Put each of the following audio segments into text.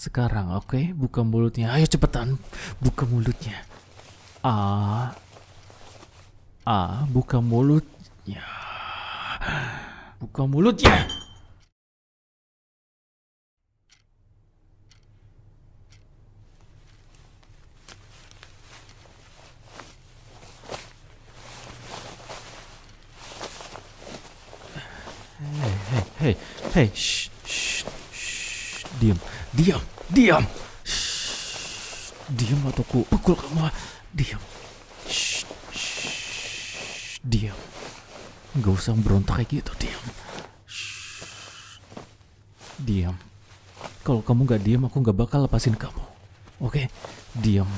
Sekarang, oke? Buka mulutnya. Ayo cepetan. Buka mulutnya. Ah. Buka mulutnya. Buka mulutnya. Hei, hei, shh, shh, shh, diam, diam, diam, shh, diam atau ku pukul kamu, diam, shh, shh, diam, nggak usah berontak kayak gitu, diam, shh, diam. Kalau kamu nggak diam, aku nggak bakal lepasin kamu, oke? Diam,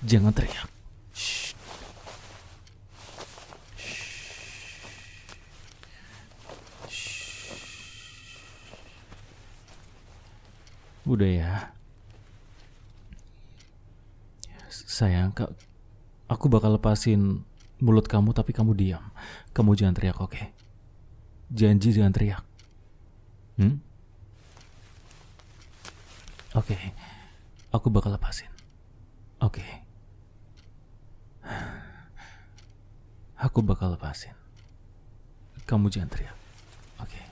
jangan teriak. Shh. Udah ya. Sayang, aku bakal lepasin mulut kamu tapi kamu diam. Kamu jangan teriak, oke? Janji jangan teriak. Oke. Aku bakal lepasin. Oke. Aku bakal lepasin. Kamu jangan teriak. Oke.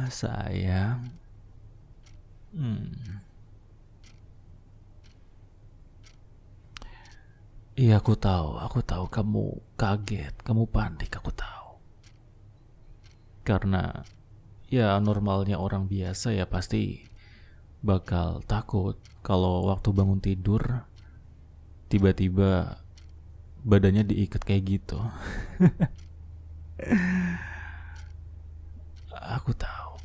Sayang. Iya, aku tahu kamu kaget, kamu panik, aku tahu. Karena ya normalnya orang biasa ya pasti bakal takut kalau waktu bangun tidur tiba-tiba badannya diikat kayak gitu. Aku tahu.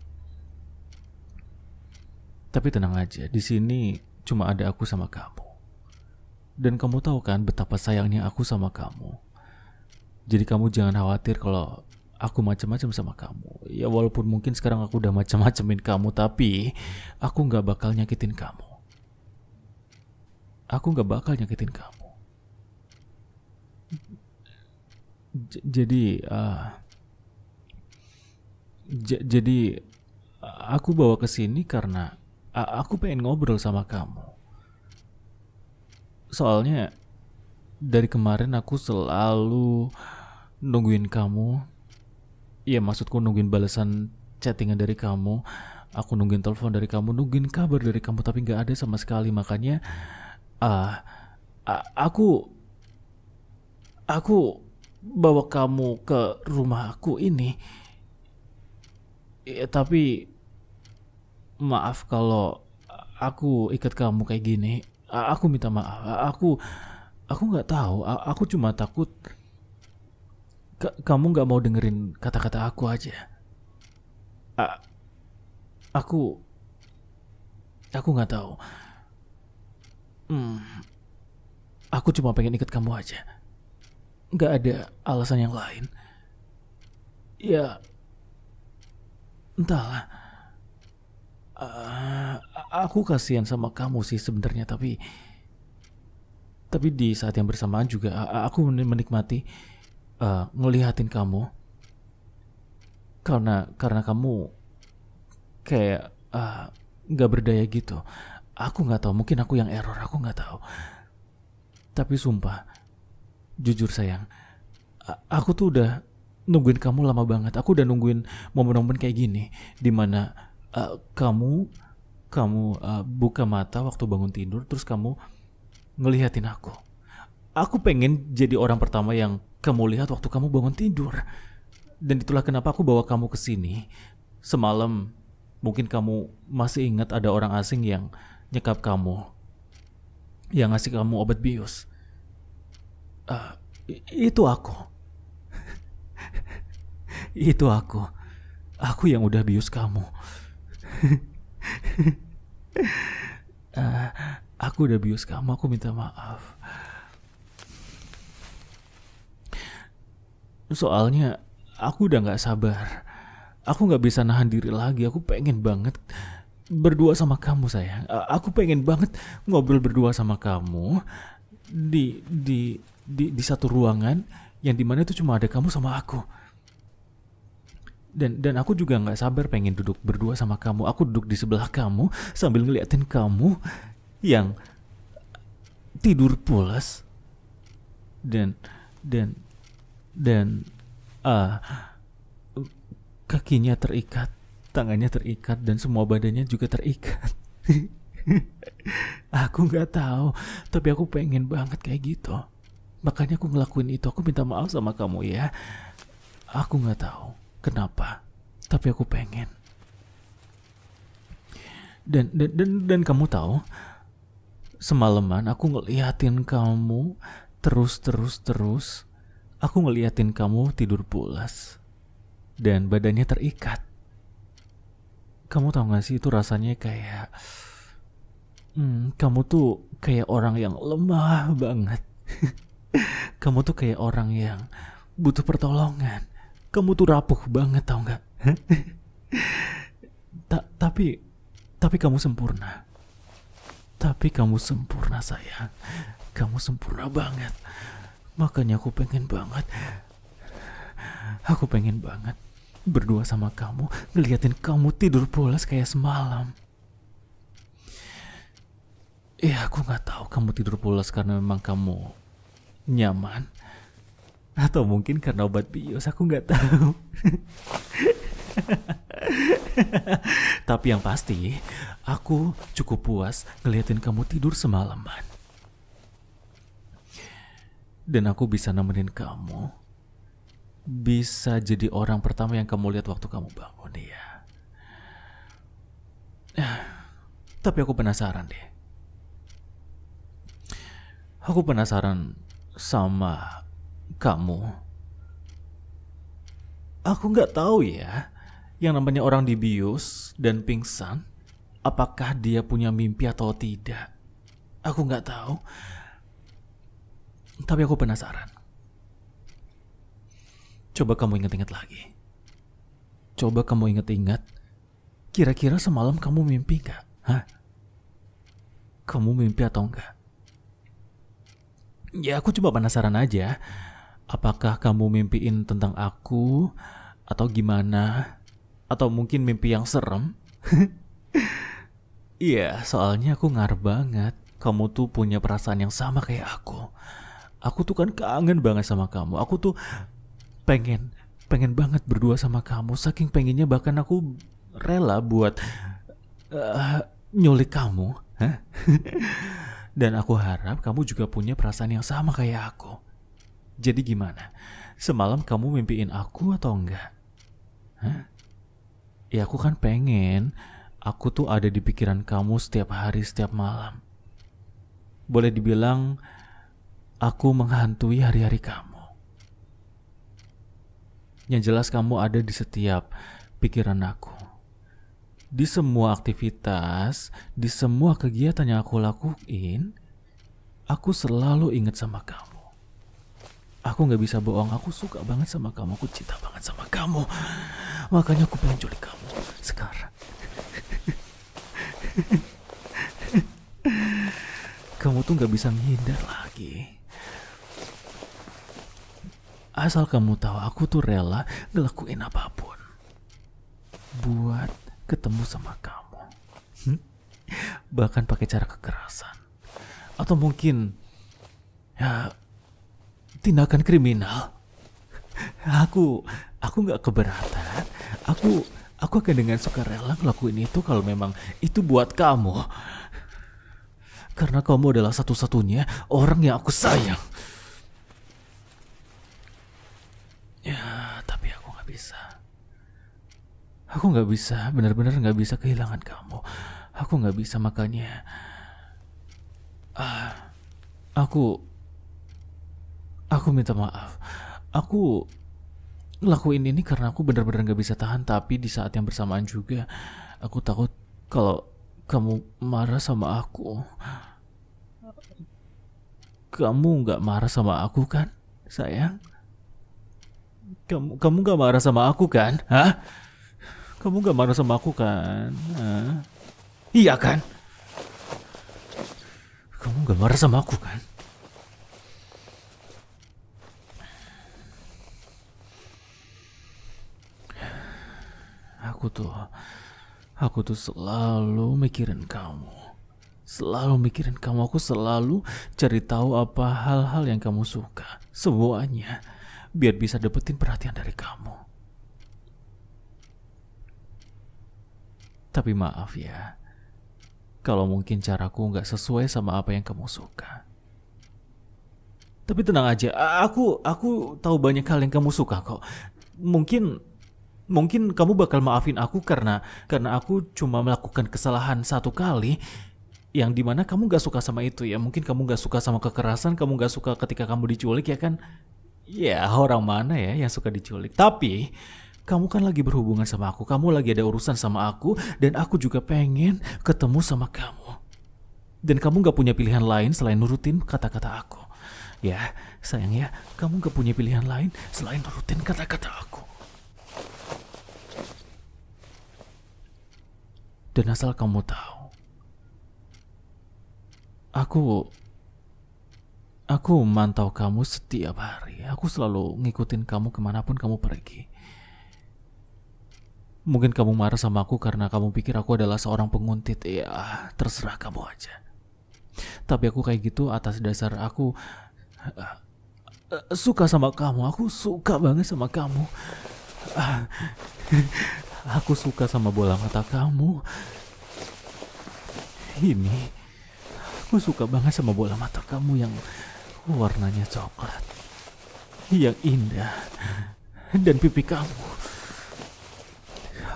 Tapi tenang aja, di sini cuma ada aku sama kamu. Dan kamu tahu kan betapa sayangnya aku sama kamu. Jadi kamu jangan khawatir kalau aku macam-macam sama kamu. Ya walaupun mungkin sekarang aku udah macam-macamin kamu, tapi aku nggak bakal nyakitin kamu. Aku nggak bakal nyakitin kamu. Jadi aku bawa ke sini karena aku pengen ngobrol sama kamu. Soalnya dari kemarin aku selalu nungguin kamu. Iya, maksudku nungguin balasan chattingan dari kamu. Aku nungguin telepon dari kamu, nungguin kabar dari kamu, tapi nggak ada sama sekali. Makanya aku bawa kamu ke rumah aku ini. Ya, tapi maaf kalau aku ikat kamu kayak gini. Aku minta maaf. Aku nggak tahu. Aku cuma takut kamu nggak mau dengerin kata-kata aku aja. Aku nggak tahu. Aku cuma pengen ikat kamu aja. Nggak ada alasan yang lain. Ya, entahlah. Aku kasihan sama kamu sih sebenarnya, tapi di saat yang bersamaan juga aku menikmati ngelihatin kamu karena kamu kayak nggak berdaya gitu. Aku nggak tahu, mungkin aku yang error, aku nggak tahu. Tapi sumpah, jujur sayang, aku tuh udah nungguin kamu lama banget. Aku udah nungguin momen-momen kayak gini, dimana kamu buka mata waktu bangun tidur, terus kamu ngelihatin aku. Aku pengen jadi orang pertama yang kamu lihat waktu kamu bangun tidur. Dan itulah kenapa aku bawa kamu ke sini. Semalam mungkin kamu masih ingat ada orang asing yang nyekap kamu, yang ngasih kamu obat bius. Itu aku. Itu aku. Aku yang udah bius kamu. Aku udah bius kamu, aku minta maaf. Soalnya aku udah gak sabar. Aku gak bisa nahan diri lagi. Aku pengen banget berdua sama kamu sayang. Aku pengen banget ngobrol berdua sama kamu. di satu ruangan yang dimana itu cuma ada kamu sama aku. Dan aku juga nggak sabar pengen duduk berdua sama kamu. Aku duduk di sebelah kamu sambil ngeliatin kamu yang tidur pulas dan ah kakinya terikat, tangannya terikat, dan semua badannya juga terikat. Aku nggak tahu, tapi aku pengen banget kayak gitu. Makanya aku ngelakuin itu. Aku minta maaf sama kamu ya. Aku nggak tahu kenapa, tapi aku pengen. Dan kamu tahu, semalaman aku ngeliatin kamu terus. Aku ngeliatin kamu tidur pulas dan badannya terikat. Kamu tahu gak sih itu rasanya kayak kamu tuh kayak orang yang lemah banget. Kamu tuh kayak orang yang butuh pertolongan. Kamu tuh rapuh banget, tau gak? Tapi kamu sempurna. Tapi kamu sempurna sayang. Kamu sempurna banget. Makanya aku pengen banget berdua sama kamu, ngeliatin kamu tidur pulas kayak semalam. Aku gak tahu kamu tidur pulas karena memang kamu nyaman, atau mungkin karena obat bius, aku gak tahu. Tapi yang pasti, aku cukup puas ngeliatin kamu tidur semalaman. Dan aku bisa nemenin kamu. Bisa jadi orang pertama yang kamu lihat waktu kamu bangun ya. Tapi aku penasaran deh. Aku penasaran sama kamu. Aku gak tahu ya, yang namanya orang dibius dan pingsan, apakah dia punya mimpi atau tidak. Aku gak tahu. Tapi aku penasaran. Coba kamu ingat-ingat lagi. Coba kamu ingat-ingat. Kira-kira semalam kamu mimpi gak? Hah? Kamu mimpi atau enggak? Ya aku cuma penasaran aja. Apakah kamu mimpiin tentang aku? Atau gimana? Atau mungkin mimpi yang serem? Iya, soalnya aku ngarep banget kamu tuh punya perasaan yang sama kayak aku. Aku tuh kan kangen banget sama kamu. Aku tuh pengen banget berdua sama kamu. Saking pengennya bahkan aku rela buat nyulik kamu. Dan aku harap kamu juga punya perasaan yang sama kayak aku. Jadi gimana? Semalam kamu mimpiin aku atau enggak? Ya aku kan pengen aku tuh ada di pikiran kamu setiap hari, setiap malam. Boleh dibilang aku menghantui hari-hari kamu. Yang jelas kamu ada di setiap pikiran aku. Di semua aktivitas, di semua kegiatan yang aku lakuin, aku selalu ingat sama kamu. Aku gak bisa bohong, aku suka banget sama kamu, aku cinta banget sama kamu. Makanya aku pengen culik kamu sekarang. Kamu tuh gak bisa menghindar lagi. Asal kamu tahu, aku tuh rela ngelakuin apapun buat ketemu sama kamu. Bahkan pakai cara kekerasan. Atau mungkin ya tindakan kriminal. Aku gak keberatan. Aku akan dengan sukarela ngelakuin itu kalau memang itu buat kamu. Karena kamu adalah satu-satunya orang yang aku sayang. Ya, tapi aku gak bisa. Aku gak bisa, benar-benar gak bisa kehilangan kamu. Aku gak bisa, makanya Aku minta maaf. Aku ngelakuin ini karena aku benar-benar gak bisa tahan. Tapi di saat yang bersamaan juga aku takut kalau kamu marah sama aku. Kamu gak marah sama aku kan, sayang? Kamu gak marah sama aku kan? Hah? Kamu gak marah sama aku kan? Hah? Iya kan? Kamu gak marah sama aku kan? Aku tuh selalu mikirin kamu. Selalu mikirin kamu. Aku selalu cari tahu apa hal-hal yang kamu suka. Semuanya. Biar bisa dapetin perhatian dari kamu. Tapi maaf ya. Kalau mungkin caraku nggak sesuai sama apa yang kamu suka. Tapi tenang aja. Aku tahu banyak hal yang kamu suka kok. Mungkin kamu bakal maafin aku karena aku cuma melakukan kesalahan satu kali yang dimana kamu gak suka sama itu ya. Mungkin kamu gak suka sama kekerasan, kamu gak suka ketika kamu diculik ya kan. Ya orang mana ya yang suka diculik. Tapi kamu kan lagi berhubungan sama aku, kamu lagi ada urusan sama aku, dan aku juga pengen ketemu sama kamu. Dan kamu gak punya pilihan lain selain nurutin kata-kata aku. Ya sayang ya, kamu gak punya pilihan lain selain nurutin kata-kata aku. Dan asal kamu tahu, aku mantau kamu setiap hari. Aku selalu ngikutin kamu kemanapun kamu pergi. Mungkin kamu marah sama aku karena kamu pikir aku adalah seorang penguntit. Ya, terserah kamu aja. Tapi aku kayak gitu atas dasar aku suka sama kamu. Aku suka banget sama kamu. Aku suka sama bola mata kamu. Ini, aku suka banget sama bola mata kamu yang warnanya coklat, yang indah, dan pipi kamu.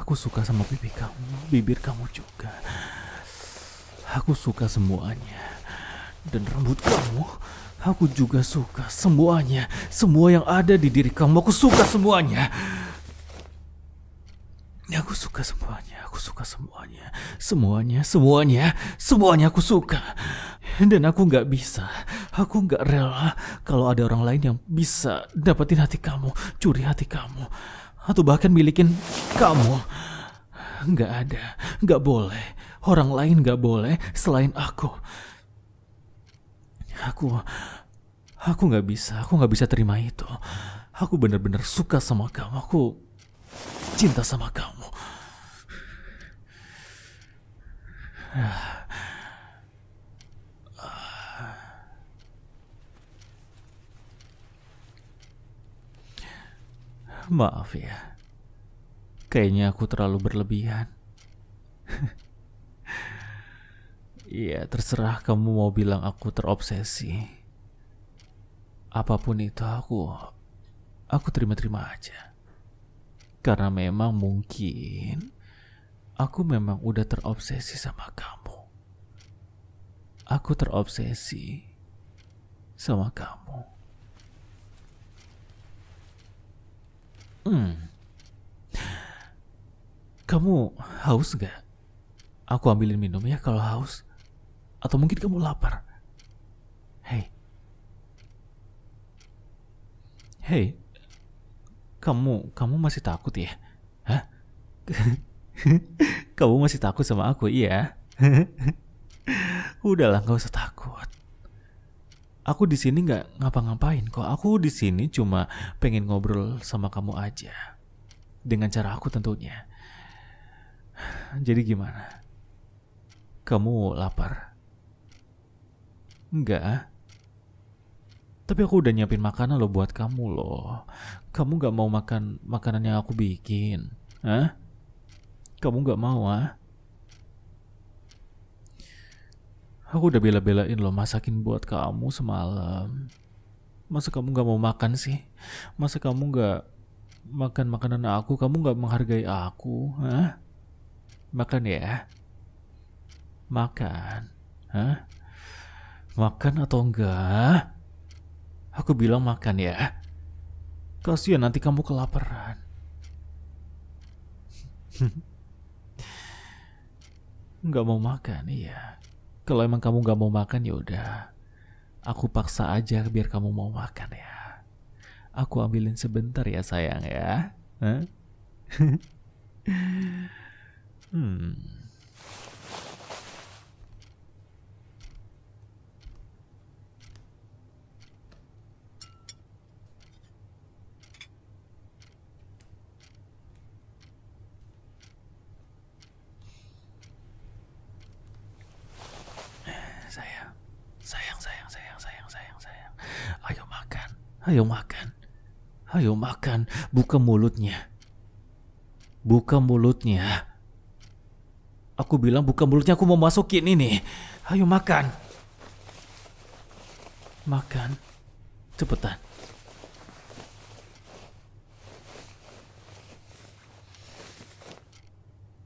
Aku suka sama pipi kamu, bibir kamu juga. Aku suka semuanya. Dan rambut kamu, aku juga suka semuanya. Semua yang ada di diri kamu, aku suka semuanya. Aku suka semuanya, aku suka semuanya. Semuanya aku suka. Dan aku gak bisa, aku gak rela kalau ada orang lain yang bisa dapetin hati kamu, curi hati kamu, atau bahkan milikin kamu. Gak ada, gak boleh. Orang lain gak boleh selain aku. Aku gak bisa terima itu. Aku benar-benar suka sama kamu. Aku cinta sama kamu. Maaf ya. Kayaknya aku terlalu berlebihan. Iya, terserah kamu mau bilang aku terobsesi. Apapun itu aku terima-terima aja. Karena memang mungkin aku memang udah terobsesi sama kamu. Aku terobsesi sama kamu. Kamu haus gak? Aku ambilin minum ya kalau haus. Atau mungkin kamu lapar. Hey, kamu masih takut ya? Hah? Kamu masih takut sama aku, iya? Udahlah, nggak usah takut. Aku di sini nggak ngapa-ngapain kok. Aku di sini cuma pengen ngobrol sama kamu aja, dengan cara aku tentunya. Jadi gimana? Kamu lapar? Enggak. Tapi aku udah nyiapin makanan loh buat kamu loh. Kamu gak mau makan makanan yang aku bikin? Hah? Kamu gak mau ah? Aku udah bela-belain loh masakin buat kamu semalam. Masa kamu gak mau makan sih? Masa kamu gak makan makanan aku? Kamu gak menghargai aku? Hah? Makan ya? Makan? Hah? Makan atau enggak? Aku bilang makan ya. Kasian nanti kamu kelaparan. Enggak mau makan, iya. Kalau emang kamu enggak mau makan ya udah. Aku paksa aja biar kamu mau makan ya. Aku ambilin sebentar ya sayang ya. Hah? Ayo makan. Ayo makan. Buka mulutnya. Buka mulutnya. Aku bilang buka mulutnya, aku mau masukin ini. Ayo makan. Makan. Cepetan.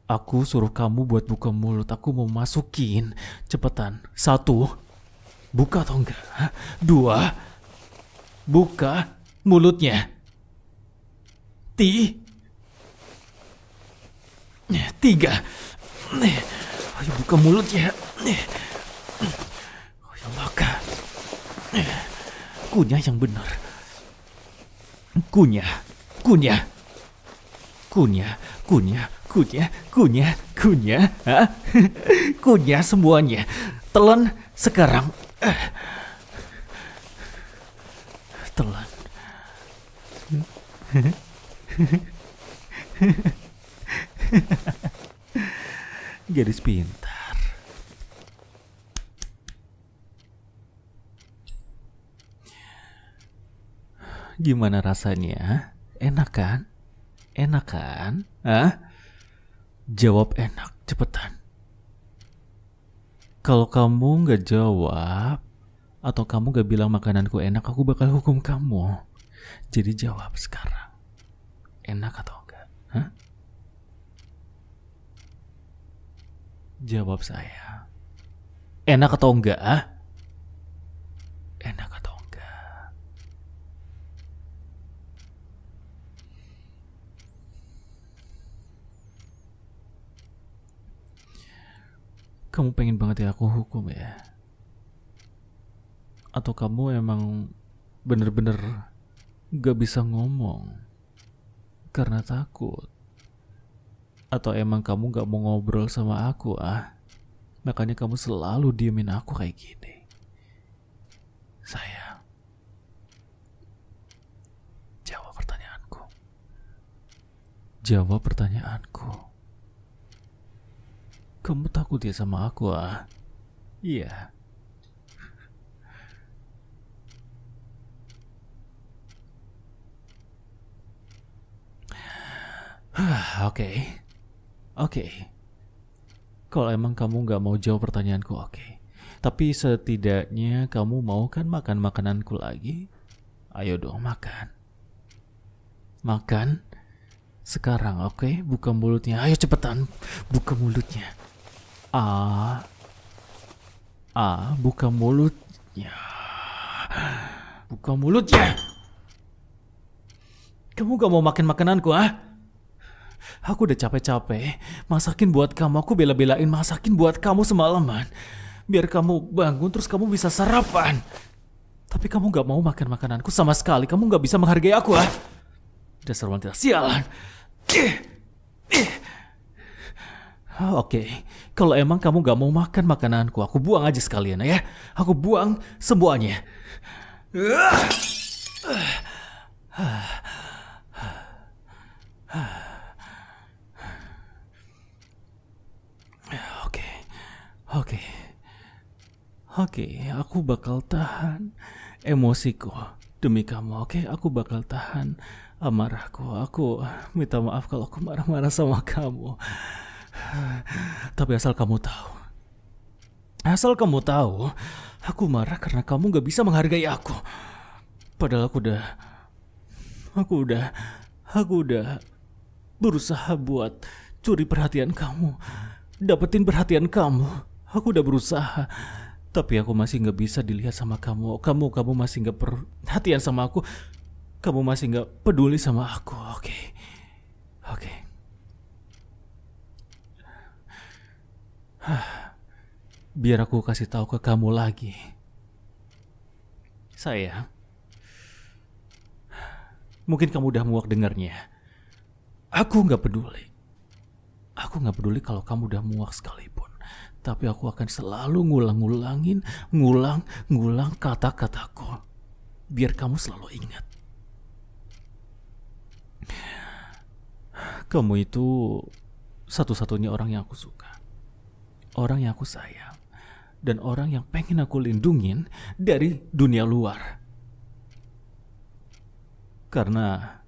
Aku suruh kamu buat buka mulut. Aku mau masukin. Cepetan. 1. Buka atau enggak? 2. Buka mulutnya. 3. Ayo buka mulutnya. Ayo makan. Kunyah yang benar. Kunyah. Kunyah. Kunyah. Kunyah. Kunyah. Kunyah. Kunyah. Kunyah semuanya. Telan sekarang. Telan. Gadis pintar. Gimana rasanya? Enak kan? Enak kan? Jawab enak, cepetan. Kalau kamu gak jawab, atau kamu gak bilang makananku enak, aku bakal hukum kamu. Jadi jawab sekarang. Enak atau enggak? Jawab saya. Enak atau enggak? Enak atau enggak? Kamu pengen banget ya aku hukum ya? Atau kamu emang bener-bener gak bisa ngomong karena takut? Atau emang kamu gak mau ngobrol sama aku makanya kamu selalu diemin aku kayak gini? Sayang, jawab pertanyaanku. Jawab pertanyaanku. Kamu takut ya sama aku Iya. Oke. Kalau emang kamu gak mau jawab pertanyaanku, oke. Tapi setidaknya kamu mau kan makan makananku lagi? Ayo dong makan. Makan. Sekarang, oke? Buka mulutnya. Ayo cepetan. Buka mulutnya. Buka mulutnya. Buka mulutnya. Kamu gak mau makan makananku, Aku udah capek-capek masakin buat kamu. Aku bela-belain masakin buat kamu semalaman biar kamu bangun terus kamu bisa sarapan. Tapi kamu gak mau makan makananku sama sekali. Kamu gak bisa menghargai aku, Dasar wanita sialan. Oke, kalau emang kamu gak mau makan makananku, aku buang aja sekalian ya. Aku buang semuanya. Oke, aku bakal tahan emosiku demi kamu, oke? Aku bakal tahan amarahku. Aku minta maaf kalau aku marah-marah sama kamu. Tapi asal kamu tahu, aku marah karena kamu gak bisa menghargai aku. Padahal aku udah berusaha buat curi perhatian kamu, dapetin perhatian kamu. Aku udah berusaha, tapi aku masih gak bisa dilihat sama kamu. Kamu masih gak perhatian sama aku. Kamu masih gak peduli sama aku. Oke. Biar aku kasih tahu ke kamu lagi. Sayang, mungkin kamu udah muak dengarnya. Aku gak peduli. Aku gak peduli kalau kamu udah muak sekalipun. Tapi aku akan selalu ngulang kata-kataku. Biar kamu selalu ingat. Kamu itu satu-satunya orang yang aku suka. Orang yang aku sayang. Dan orang yang pengen aku lindungin dari dunia luar. Karena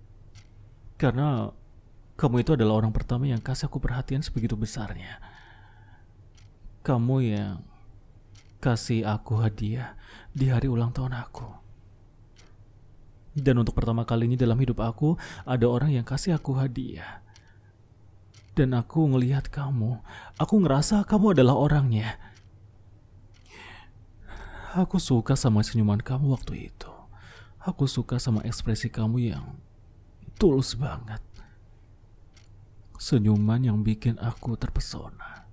karena kamu itu adalah orang pertama yang kasih aku perhatian sebegitu besarnya. Kamu yang kasih aku hadiah di hari ulang tahun aku. Dan untuk pertama kalinya dalam hidup aku, ada orang yang kasih aku hadiah. Dan aku ngelihat kamu, aku ngerasa kamu adalah orangnya. Aku suka sama senyuman kamu waktu itu. Aku suka sama ekspresi kamu yang tulus banget. Senyuman yang bikin aku terpesona.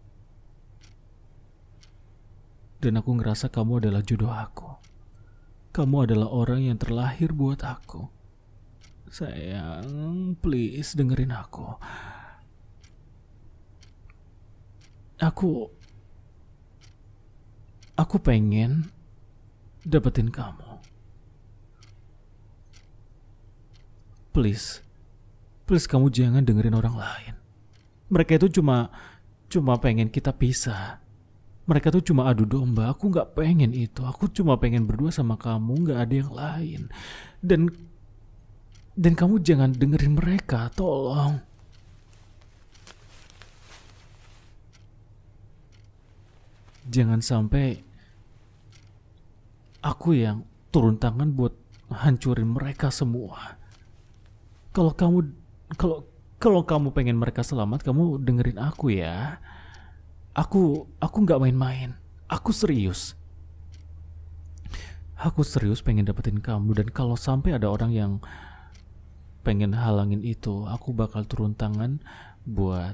Dan aku ngerasa kamu adalah jodoh aku. Kamu adalah orang yang terlahir buat aku. Sayang, please dengerin aku. Aku pengen dapetin kamu. Please kamu jangan dengerin orang lain. Mereka itu cuma pengen kita pisah. Mereka tuh cuma adu domba. Aku gak pengen itu. Aku cuma pengen berdua sama kamu, gak ada yang lain. Dan kamu jangan dengerin mereka, tolong. Jangan sampai aku yang turun tangan buat hancurin mereka semua. Kalau kamu pengen mereka selamat, kamu dengerin aku ya. Aku nggak main-main. Aku serius. Aku serius pengen dapetin kamu. Dan kalau sampai ada orang yang pengen halangin itu, aku bakal turun tangan buat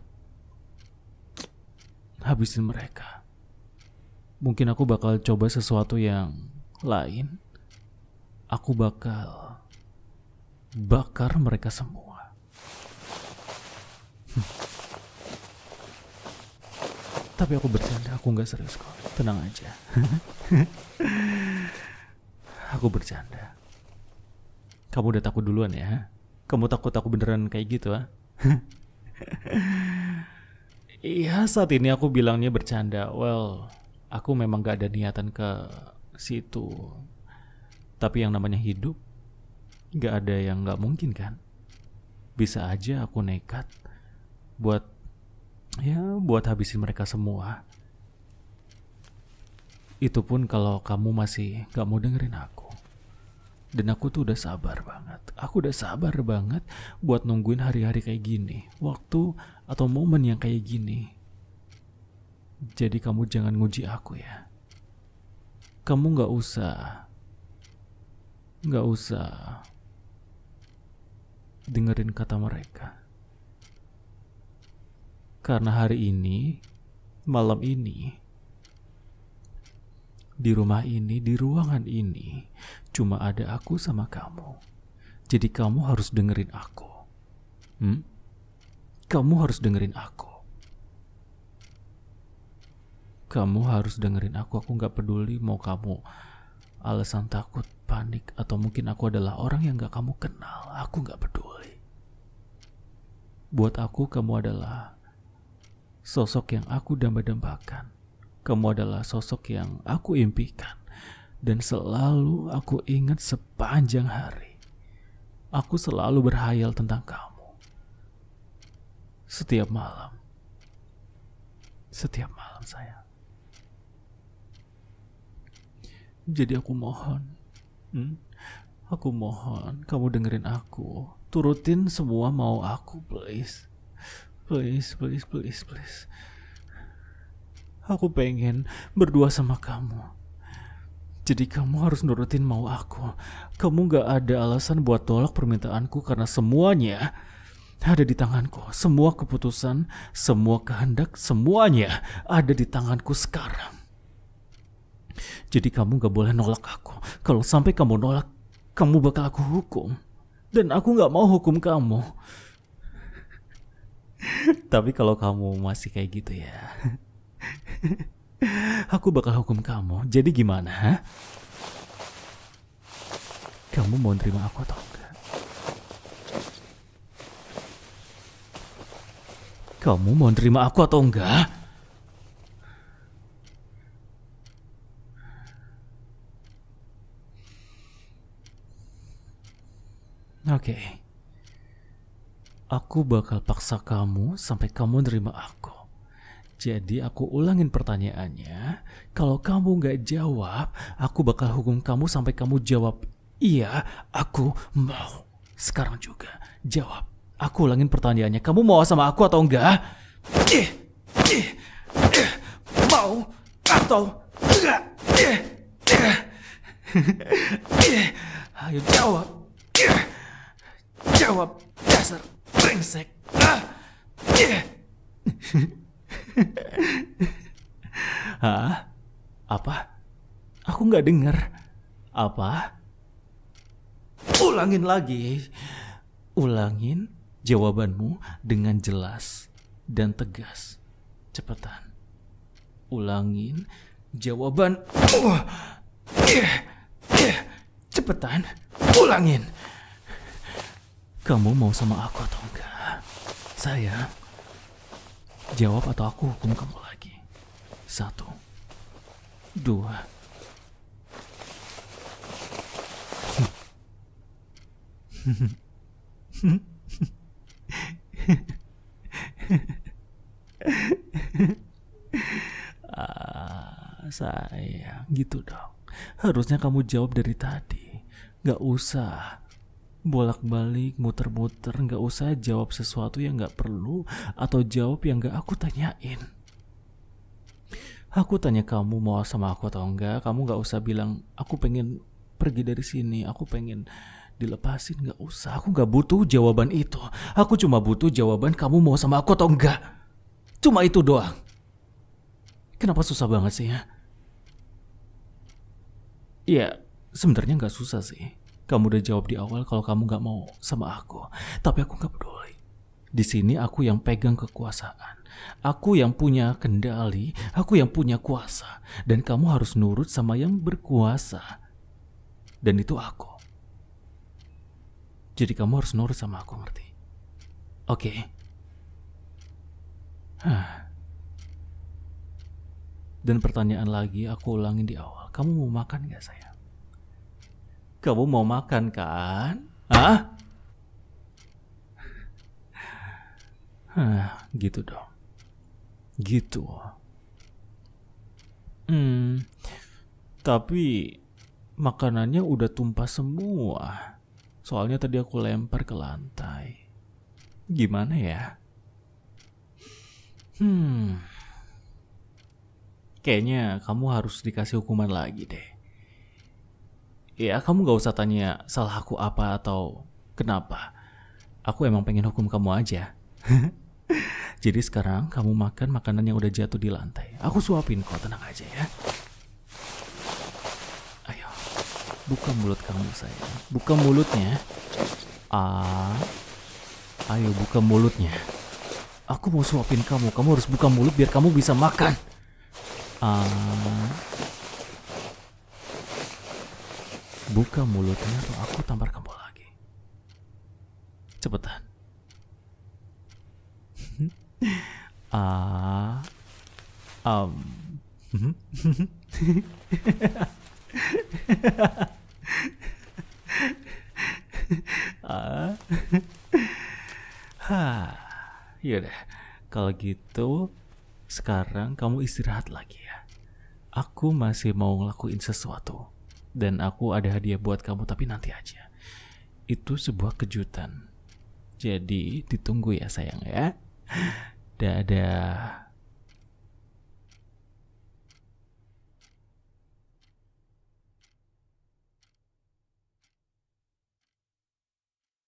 habisin mereka. Mungkin aku bakal coba sesuatu yang lain. Aku bakal bakar mereka semua. Tapi aku bercanda, aku gak serius kok. Tenang aja. Aku bercanda. Kamu udah takut duluan ya? Kamu takut aku beneran kayak gitu ah? Iya, saat ini aku bilangnya bercanda. Well, aku memang gak ada niatan ke situ. Tapi yang namanya hidup, gak ada yang gak mungkin kan? Bisa aja aku nekat buat habisin mereka semua. Itu pun kalau kamu masih gak mau dengerin aku. Dan aku tuh udah sabar banget. Aku udah sabar banget buat nungguin hari-hari kayak gini. Waktu atau momen yang kayak gini. Jadi kamu jangan nguji aku ya. Kamu gak usah dengerin kata mereka. Karena hari ini, malam ini, di rumah ini, di ruangan ini, cuma ada aku sama kamu. Jadi kamu harus dengerin aku. Kamu harus dengerin aku. Kamu harus dengerin aku. Aku gak peduli mau kamu alasan takut, panik, atau mungkin aku adalah orang yang gak kamu kenal. Aku gak peduli. Buat aku, kamu adalah sosok yang aku damba-dambakan. Kamu adalah sosok yang aku impikan. Dan selalu aku ingat sepanjang hari. Aku selalu berhayal tentang kamu. Setiap malam. Setiap malam sayang. Jadi aku mohon. Aku mohon kamu dengerin aku. Turutin semua mau aku, please. Please. Aku pengen berdua sama kamu. Jadi kamu harus nurutin mau aku. Kamu gak ada alasan buat tolak permintaanku karena semuanya ada di tanganku. Semua keputusan, semua kehendak, semuanya ada di tanganku sekarang. Jadi kamu gak boleh nolak aku. Kalau sampai kamu nolak, kamu bakal aku hukum. Dan aku gak mau hukum kamu. Tapi kalau kamu masih kayak gitu ya, aku bakal hukum kamu. Jadi gimana? Ha? Kamu mau nerima aku atau enggak? Kamu mau nerima aku atau enggak? Oke. Aku bakal paksa kamu sampai kamu nerima aku. Jadi aku ulangin pertanyaannya. Kalau kamu gak jawab, aku bakal hukum kamu sampai kamu jawab, iya, aku mau. Sekarang juga, jawab. Aku ulangin pertanyaannya. Kamu mau sama aku atau enggak? Mau atau enggak? Ayo jawab. Jawab, dasar brengsek. Hah? Apa? Aku nggak dengar. Apa? Ulangin lagi. Ulangin jawabanmu dengan jelas dan tegas. Cepetan. Ulangin jawaban. Cepetan. Ulangin. Kamu mau sama aku atau enggak? Sayang. Jawab atau aku hukum kamu lagi. 1, 2. Sayang, gitu dong. Harusnya kamu jawab dari tadi. Gak usah bolak-balik, muter-muter. Gak usah jawab sesuatu yang gak perlu, atau jawab yang gak aku tanyain. Aku tanya kamu mau sama aku atau enggak, kamu gak usah bilang aku pengen pergi dari sini, aku pengen dilepasin. Gak usah, aku gak butuh jawaban itu. Aku cuma butuh jawaban kamu mau sama aku atau enggak. Cuma itu doang. Kenapa susah banget sih ya? Ya sebenarnya gak susah sih. Kamu udah jawab di awal kalau kamu gak mau sama aku. Tapi aku gak peduli. Di sini aku yang pegang kekuasaan. Aku yang punya kendali. Aku yang punya kuasa. Dan kamu harus nurut sama yang berkuasa. Dan itu aku. Jadi kamu harus nurut sama aku, ngerti? Oke. Dan pertanyaan lagi aku ulangin di awal. Kamu mau makan gak sayang? Kamu mau makan kan? Hah? Gitu dong. Gitu. Tapi makanannya udah tumpah semua. Soalnya tadi aku lempar ke lantai. Gimana ya? Kayaknya kamu harus dikasih hukuman lagi deh. Ya, kamu gak usah tanya salah aku apa atau kenapa. Aku emang pengen hukum kamu aja. Jadi sekarang kamu makan makanan yang udah jatuh di lantai. Aku suapin kok, tenang aja ya. Ayo, buka mulut kamu sayang. Buka mulutnya. Ayo buka mulutnya. Aku mau suapin kamu. Kamu harus buka mulut biar kamu bisa makan. Buka mulutnya atau aku tampar kamu lagi. Cepetan. Yaudah, kalau gitu sekarang kamu istirahat lagi ya. Aku masih mau ngelakuin sesuatu. Dan aku ada hadiah buat kamu, tapi nanti aja. Itu sebuah kejutan. Jadi ditunggu ya sayang ya. Dadah.